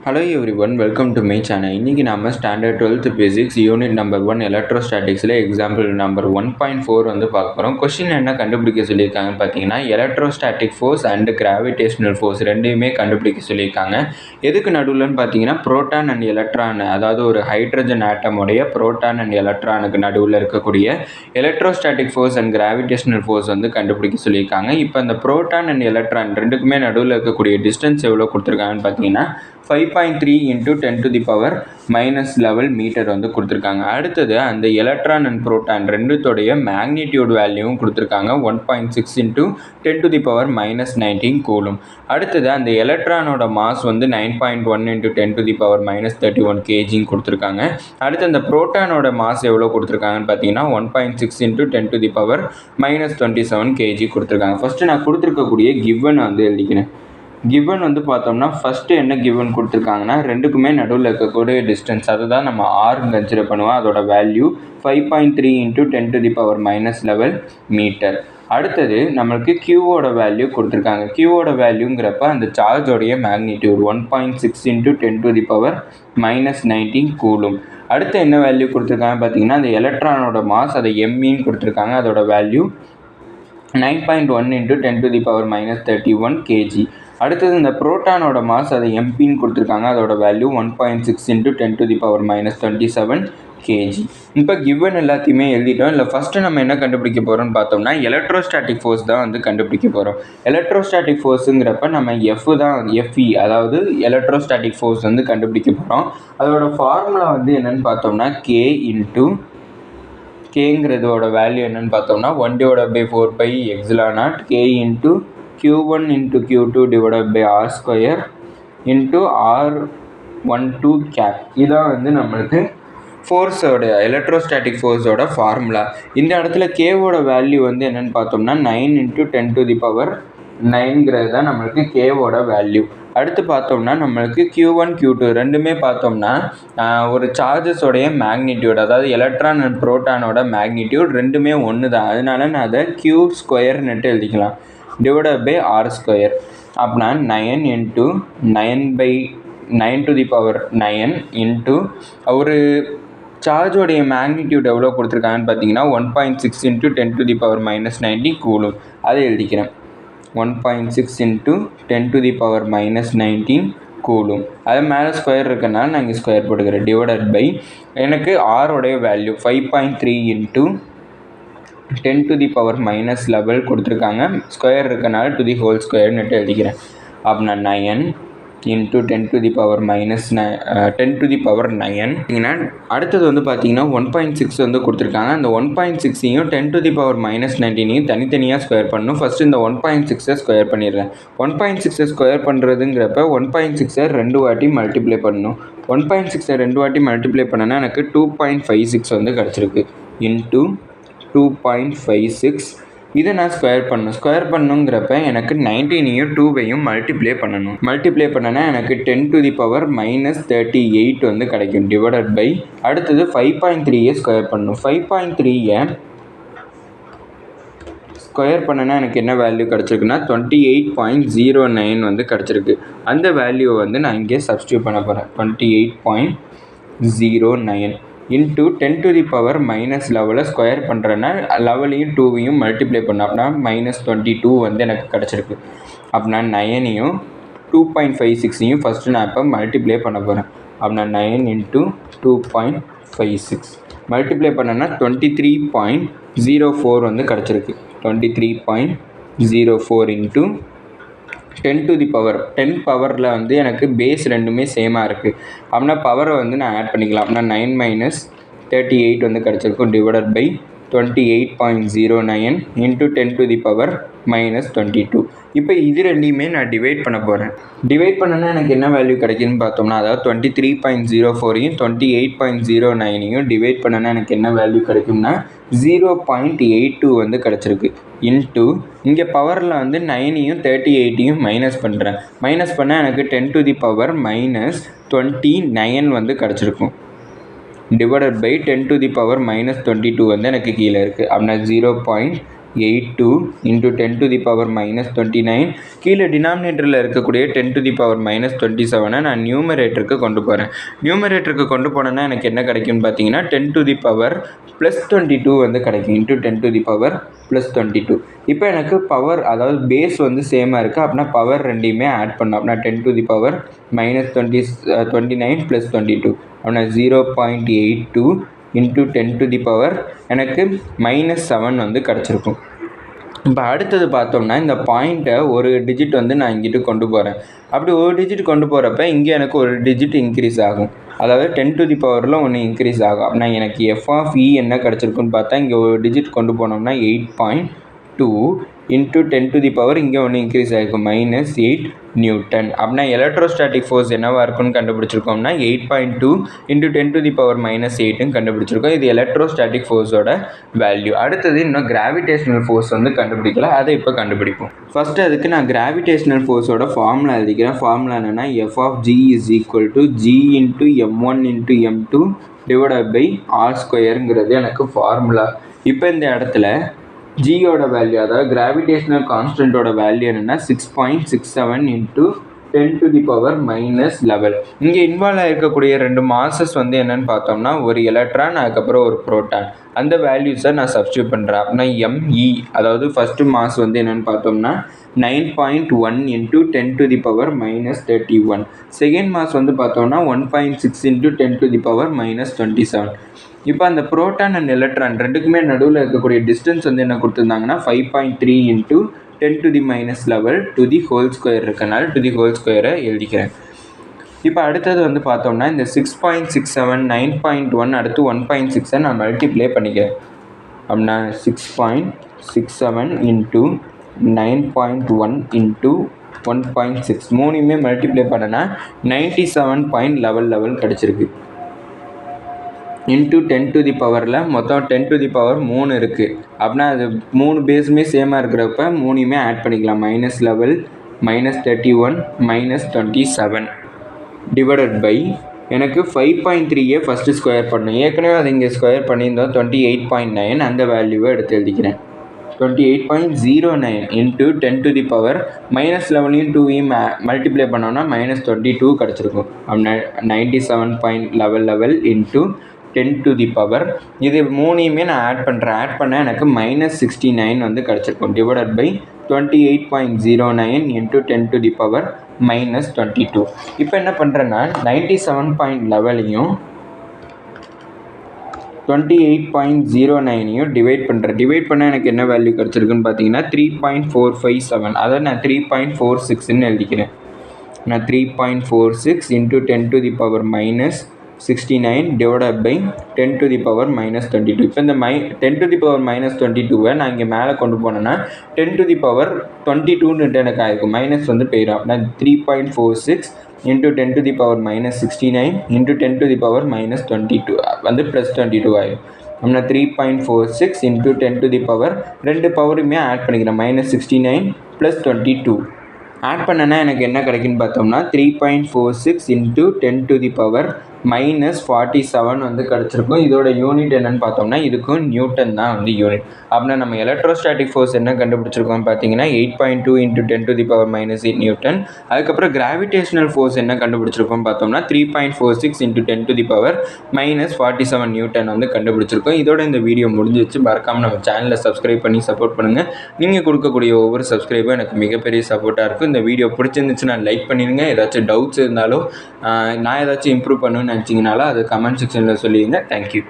Hello everyone, welcome to my channel. இன்னைக்கு நாம standard 12th physics unit number 1 எலக்ட்ரோஸ்டாட்டிக்ஸில் example number 1.4 வந்து பார்க்க போகிறோம். கொஸ்டின் என்ன கண்டுபிடிக்க சொல்லியிருக்காங்கன்னு பார்த்தீங்கன்னா electrostatic force and gravitational force ரெண்டையுமே கண்டுபிடிக்க சொல்லியிருக்காங்க. எதுக்கு நடுவில்னு பார்த்தீங்கன்னா புரோட்டான் அண்ட் எலக்ட்ரான், அதாவது ஒரு ஹைட்ரஜன் ஆட்டமுடைய புரோட்டான் அண்ட் எலக்ட்ரானுக்கு நடுவில் இருக்கக்கூடிய electrostatic force and gravitational force வந்து கண்டுபிடிக்க சொல்லியிருக்காங்க. இப்போ அந்த புரோட்டான் அண்ட் எலக்ட்ரான் ரெண்டுக்குமே நடுவில் இருக்கக்கூடிய டிஸ்டன்ஸ் எவ்வளோ கொடுத்துருக்காங்கன்னு பார்த்தீங்கன்னா 5.3 into 10 to the power minus 11 metre வந்து கொடுத்துருக்காங்க. அடுத்தது அந்த எலக்ட்ரான் அண்ட் புரோட்டான் ரெண்டுத்தோடைய மேக்னிடியூட் வேல்யூவும் கொடுத்துருக்காங்க 1.6 into 10 to the power minus 19 coulomb. அடுத்தது அந்த எலக்ட்ரானோட மாஸ் வந்து 9.1 into 10 to the power minus 31 kg கொடுத்துருக்காங்க. அடுத்து அந்த புரோட்டானோட மாஸ் எவ்வளோ கொடுத்துருக்காங்கன்னு பார்த்தீங்கன்னா 1.6 into 10 to the power minus 27 kg கொடுத்துருக்காங்க. ஃபஸ்ட்டு நான் கொடுத்துருக்கக்கூடிய கிவன் வந்து எழுதிக்கிறேன். கிவன் வந்து பார்த்தோம்னா ஃபஸ்ட்டு என்ன கிவன் கொடுத்துருக்காங்கன்னா ரெண்டுக்குமே நடுவில் இருக்கக்கூடிய டிஸ்டன்ஸ், அதுதான் நம்ம ஆர்னு கன்சிடர் பண்ணுவோம். அதோட value 5.3 into 10 to the power minus 11 metre. அடுத்தது நம்மளுக்கு கியூவோட வேல்யூ கொடுத்துருக்காங்க. கியூவோட வேல்யூங்கிறப்ப அந்த சார்ஜோடைய magnitude 1.6 into 10 to the power minus 19 coulomb. அடுத்து என்ன வேல்யூ கொடுத்துருக்காங்க பார்த்தீங்கன்னா அந்த எலக்ட்ரானோட மாஸ் அதை எம்இன்னு கொடுத்துருக்காங்க. அதோட value 9.1 into 10 to the power minus 31 kg. அடுத்தது இந்த புரோட்டானோட மாஸ் அதை எம்பின்னு கொடுத்துருக்காங்க. அதோட value 1.6 into 10 to the power minus 27 kg. இப்போ கிவன் எல்லாத்தையுமே எழுதிட்டோம். இல்லை ஃபஸ்ட்டு நம்ம என்ன கண்டுபிடிக்க போகிறோம்னு பார்த்தோம்னா எலக்ட்ரோஸ்டாட்டிக் ஃபோர்ஸ் தான் வந்து கண்டுபிடிக்க போகிறோம். எலக்ட்ரோஸ்டாட்டிக் ஃபோர்ஸுங்கிறப்ப நம்ம எஃப்இ அதாவது எலக்ட்ரோஸ்டாட்டிக் ஃபோர்ஸ் வந்து கண்டுபிடிக்க போகிறோம். அதோட ஃபார்முலா வந்து என்னென்னு பார்த்தோம்னா கேங்கிறதோட வேல்யூ என்னென்னு பார்த்தோம்னா 1/4 epsilon naught k into q1 into q2 divided by r square into r12 cap. இதான் வந்து நம்மளுக்கு ஃபோர்ஸோட எலக்ட்ரோஸ்டாட்டிக் ஃபோர்ஸோட ஃபார்முலா. இந்த இடத்துல கேவோட வேல்யூ வந்து என்னென்னு பார்த்தோம்னா 9 into 10 to the power 9ங்கிறது தான் நம்மளுக்கு கேவோட வேல்யூ. அடுத்து பார்த்தோம்னா நம்மளுக்கு Q1 Q2 ரெண்டுமே பார்த்தோம்னா ஒரு சார்ஜஸோடைய மேக்னிடியூட், அதாவது எலக்ட்ரான் அண்ட் புரோட்டானோட மேக்னிடியூட் ரெண்டுமே ஒன்று தான். அதனால நான் அதை Q² நெட்டு எழுதிக்கலாம் டிவைடட் பை R². அப்படின்னா 9 into 9 to the power 9 into ஒரு சார்ஜோடைய மேக்னிடியூட் எவ்வளோ கொடுத்துருக்காங்கன்னு பார்த்தீங்கன்னா 1.6 into 10 to the power minus 90 coulomb. அதை எழுதிக்கிறேன் 1.6 into 10 to the power minus 19 coulomb. அது மேலே ஸ்கொயர் இருக்கனால நான் இங்கே ஸ்கொயர் போட்டுக்கிறேன் டிவைடட் பை எனக்கு ஆரோடைய value 5.3 into 10 to the power minus 11 கொடுத்துருக்காங்க. ஸ்கொயர் இருக்கனால to the whole square net எழுதிக்கிறேன். அப்படின்னா 9 into 10 to the power minus 10 to the power 9. அடுத்தது வந்து பார்த்தீங்கன்னா 1.6 வந்து கொடுத்துருக்காங்க. அந்த 1.6ஐயும் 10 to the power minus 19ஐயும் தனித்தனியாக ஸ்கொயர் பண்ணணும். ஃபஸ்ட்டு இந்த 1.6ஐ ஸ்கொயர் பண்ணிடுறேன். 1.6ஐ ஸ்கொயர் பண்ணுறதுங்கிறப்ப 1.6ஐ 2 வாட்டி மல்டிப்ளை பண்ணணும். 1.6ஐ 2 வாட்டி மல்டிப்ளை பண்ணனா எனக்கு 2.56 வந்து கிடச்சிருக்கு இன்ட்டு 2.56. இதை நான் ஸ்கொயர் பண்ணணுங்கிறப்ப எனக்கு 19ஐயும் 2ஐயும் மல்டிப்ளை பண்ணனா எனக்கு 10 to the power minus 38 வந்து கிடைக்கும் டிவைடட் பை அடுத்தது 5.3ஐ ஸ்கொயர் பண்ணணும். 5.3ஐ ஸ்கொயர் பண்ணனா எனக்கு என்ன வேல்யூ கிடச்சிருக்குன்னா 28.09 வந்து கிடச்சிருக்கு. அந்த வேல்யூவை வந்து நான் இங்கே சப்ஸ்டியூட் பண்ண போகிறேன். 28.09 into 10 to the power minus 11 square பண்ணுறேன்னா 11ஐயும் 2ஐயும் மல்டிப்ளை பண்ண அப்படின்னா -22 வந்து எனக்கு கிடச்சிருக்கு. அப்படின்னா 9ஐயும் 2.56ஐயும் ஃபஸ்ட்டு நான் இப்போ மல்டிப்ளை பண்ண போகிறேன். அப்படின்னா 9 into 2.56 மல்டிப்ளை பண்ணேன்னா 23.04 வந்து கிடச்சிருக்கு. 23.04 into 10 to the power 10 பவரில் வந்து எனக்கு பேஸ் ரெண்டுமே சேமாக இருக்குது. அப்படின்னா பவரை வந்து நான் ஆட் பண்ணிக்கலாம். அப்படின்னா 9 minus 38 வந்து கிடச்சிருக்கும் divided by 28.09 into 10 to the power minus 22. இப்போ இது ரெண்டையுமே நான் டிவைட் பண்ண போகிறேன். டிவைட் பண்ணனா எனக்கு என்ன வேல்யூ கிடைக்குதுன்னு பார்த்தோம்னா அதாவது 23.04ஐயும் 28.09ஐயும் டிவைட் பண்ணனா எனக்கு என்ன வேல்யூ கிடைக்கும்னா 0.82 வந்து கிடச்சிருக்கு. இன்ட்டு இங்கே பவரில் வந்து 9ஐயும் 38ஐயும் மைனஸ் பண்ணுறேன். மைனஸ் பண்ணால் எனக்கு 10 to the power minus 29 வந்து கிடச்சிருக்கும் divided by 10 to the power minus 22 வந்து எனக்கு கீழே இருக்குது. அப்படின்னா 0.82 82 into 10 to the power minus 29. கீழே டினாமினேட்டரில் இருக்கக்கூடிய 10 to the power minus 27 நான் நியூமரேட்டருக்கு கொண்டு போகிறேன். நியூமரேட்டருக்கு கொண்டு போனேன்னா எனக்கு என்ன கிடைக்கும்னு பார்த்தீங்கன்னா 10 to the power plus 22 வந்து கிடைக்கும். Into 10 to the power plus 22. இப்போ எனக்கு பவர் அதாவது பேஸ் வந்து சேமாக இருக்குது. அப்படின்னா பவர் ரெண்டையுமே ஆட் பண்ணோம். அப்படின்னா 10 to the power minus 29 plus 22 அப்படின்னா 0.82 into 10 to the power எனக்கு -7 வந்து கிடச்சிருக்கும். இப்போ அடுத்தது பார்த்தோம்னா இந்த பாயிண்ட்டை ஒரு டிஜிட் வந்து நான் இங்கிட்டு கொண்டு போகிறேன். அப்படி ஒரு டிஜிட் கொண்டு போகிறப்ப இங்கே எனக்கு ஒரு டிஜிட் இன்க்ரீஸ் ஆகும். அதாவது 10 to the powerல ஒன்று இன்க்ரீஸ் ஆகும். அப்படின்னா எனக்கு எஃப் ஆஃப் இ என்ன கிடச்சிருக்குன்னு பார்த்தா இங்கே ஒரு டிஜிட் கொண்டு போனோம்னா 8.2 into 10 to the power இங்கே ஒன்று இன்க்ரீஸ் ஆகிருக்கும் -8 நியூட்டன். அப்படின்னா எலக்ட்ரோஸ்டாட்டிக் ஃபோர்ஸ் என்னவாக இருக்குன்னு கண்டுபிடிச்சிருக்கோம்னா 8.2 into 10 to the power -8 கண்டுபிடிச்சிருக்கோம். இது எலக்ட்ரோஸ்டாட்டிக் ஃபோர்ஸோட வேல்யூ. அடுத்தது இன்னும் கிராவிடேஷனல் ஃபோர்ஸ் வந்து கண்டுபிடிக்கல, அதை இப்போ கண்டுபிடிப்போம். ஃபஸ்ட்டு அதுக்கு நான் கிராவிடேஷனல் ஃபோர்ஸோட ஃபார்முலா எழுதிக்கிறேன். ஃபார்முலா என்னென்னா F of G is equal to G into m1 into m2 divided by R ஸ்கொயருங்கிறது எனக்கு ஃபார்முலா. இப்போ இந்த இடத்துல ஜியோட வேல்யூ அதாவது கிராவிடேஷனல் கான்ஸ்டன்ட்டோட வேல்யூ என்னென்னா 6.67 into 10 to the power -11. இங்கே இன்வால்வ் ஆகிருக்கக்கூடிய ரெண்டு மாசஸ் வந்து என்னென்னு பார்த்தோம்னா ஒரு எலக்ட்ரான் அதுக்கப்புறம் ஒரு ப்ரோட்டான். அந்த வேல்யூஸை நான் சப்ஸ்டியூட் பண்ணுறேன். அப்படின்னா எம்இ அதாவது ஃபஸ்ட்டு மாஸ் வந்து என்னென்னு பார்த்தோம்னா 9.1 into 10 to the power -31. Second mass வந்து பார்த்தோம்னா 1.6 into 10 to the power -27. இப்போ அந்த ப்ரோட்டான் அண்ட் எலக்ட்ரான் ரெண்டுக்குமே நடுவில் இருக்கக்கூடிய டிஸ்டன்ஸ் வந்து என்ன கொடுத்துருந்தாங்கன்னா 5.3 into 10 to the -11 to the whole square இருக்கனால to the whole square எழுதிக்கிறேன். இப்போ அடுத்தது வந்து பார்த்தோம்னா இந்த 6.67 9.1 அடுத்து 1.6 நான் மல்டிப்ளை பண்ணிக்கிறேன். அப்படின்னா 6.67 into 9.1 into 1.6 மூணுமே மல்டிப்ளை பண்ணனா 97.11 கிடச்சிருக்கு. இன்ட்டு 10 to the powerல மொத்தம் 10 to the power 3 இருக்குது. அப்படின்னா அது 3 பேஸுமே சேமாக இருக்கிறப்ப மூணுமே ஆட் பண்ணிக்கலாம். -11 -31 -27 டிவைடட் பை எனக்கு 5.3 ஃபஸ்ட்டு ஸ்கொயர் பண்ணணும். ஏற்கனவே அது இங்கே ஸ்கொயர் பண்ணியிருந்தோம் 28.9 அந்த வேல்யூவை எடுத்து எழுதிக்கிறேன். 28.09 into 10 to the power -11 2 multiply பண்ணோன்னா -22 கிடச்சிருக்கும். அப்படின்னா 97.11 into 10 to the power இது மூணையுமே நான் ஆட் பண்ண எனக்கு -69 வந்து கிடச்சிருக்கும். Divided by 28.09 into 10 to the power -22. இப்போ என்ன பண்ணுறேன்னா 97.11ஐயும் 28.09ஐயும் டிவைட் பண்ணுறேன். டிவைட் பண்ணால் எனக்கு என்ன வேல்யூ கிடச்சிருக்குன்னு பார்த்தீங்கன்னா 3.457. அதை நான் 3.46ன்னு எழுதிக்கிறேன். நான் 3.46 into 10 to the power -69 divided by 10 to the power -22. இப்போ இந்த 10 to the power -22வை நான் இங்கே மேலே கொண்டு போனேன்னா 10 to the power 22ன்னு எனக்கு ஆகிருக்கும். மைனஸ் வந்து போயிடும். அப்படின்னா 3.46 into 10 to the power -69 into 10 to the power -22 வந்து +22 ஆகிடும். அப்படின்னா 3.46 into 10 to the power ரெண்டு பவருமே ஆட் பண்ணிக்கிறேன். -69 +22 ஆட் பண்ணனா எனக்கு என்ன கிடைக்குன்னு பார்த்தோம்னா 3.46 into 10 to the power -47 வந்து கிடச்சிருக்கும். இதோட யூனிட் என்னன்னு பார்த்தோம்னா இதுக்கும் நியூட்டன் தான் வந்து யூனிட். அப்படின்னா நம்ம எலக்ட்ரோஸ்டாட்டிக் ஃபோர்ஸ் என்ன கண்டுபிடிச்சிருக்கோம் பார்த்தீங்கன்னா 8.2 into 10 to the power -8 Newton. அதுக்கப்புறம் கிராவிடேஷனல் ஃபோர்ஸ் என்ன கண்டுபிடிச்சிருக்கோம் பார்த்தோம்னா 3.46 into 10 to the power -47 Newton வந்து கண்டுபிடிச்சிருக்கோம். இதோட இந்த வீடியோ முடிஞ்சிச்சு. மறக்காமல் நம்ம சேனலை சப்ஸ்கிரைப் பண்ணி சப்போர்ட் பண்ணுங்கள். நீங்கள் கொடுக்கக்கூடிய ஒவ்வொரு சப்ஸ்கிரைபும் எனக்கு மிகப்பெரிய சப்போர்ட்டாக இருக்கும். இந்த வீடியோ பிடிச்சிருந்துச்சுன்னா லைக் பண்ணிடுங்க. ஏதாச்சும் டவுட்ஸ் இருந்தாலும் நான் ஏதாச்சும் இம்ப்ரூவ் பண்ணணும்னு நினச்சிங்கனாலும் அது கமெண்ட் செக்ஷனில் சொல்லிடுங்க. தேங்க்யூ.